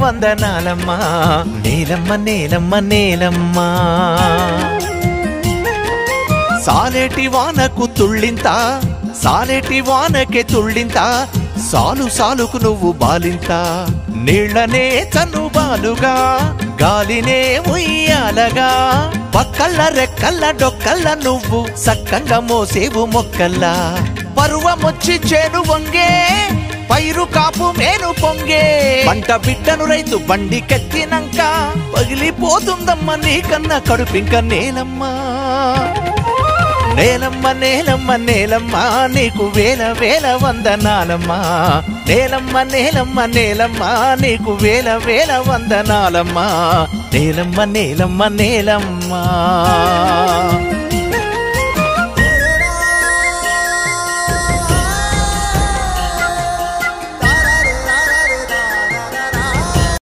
వందనాలమ్మా నేలమ్మ నేలమ్మ నేలమ్మ సాలేటి వానకు తుళ్ళింత సాలేటి వానకే తుళ్ళింత సాలు సాలుకు నువ్వు బాలింత నీళ్లనే చనుబాలుగా గాలినే ఉయ్యాలగా పక్కల్ల రెక్కల్ల డొక్కల్ల నువ్వు సక్కంగా మోసేవు మొక్కల్లా పరువమొచ్చి చేను వంగే పైరు కాపు మేను పొంగే పంట బిడ్డను రైతు బండి కెత్తినంక పగిలిపోతుందమ్మ నీకన్నా కడుపింక నేలమ్మా నేలమ్మ నేలమ్మ నేలమ్మ నీకు వేల వేల వందనాలమ్మా నేలమ్మ నేలమ్మ నేలమ్మ నీకు వేల వేల వందనాలమ్మా నేలమ్మ నేలమ్మ నేలమ్మ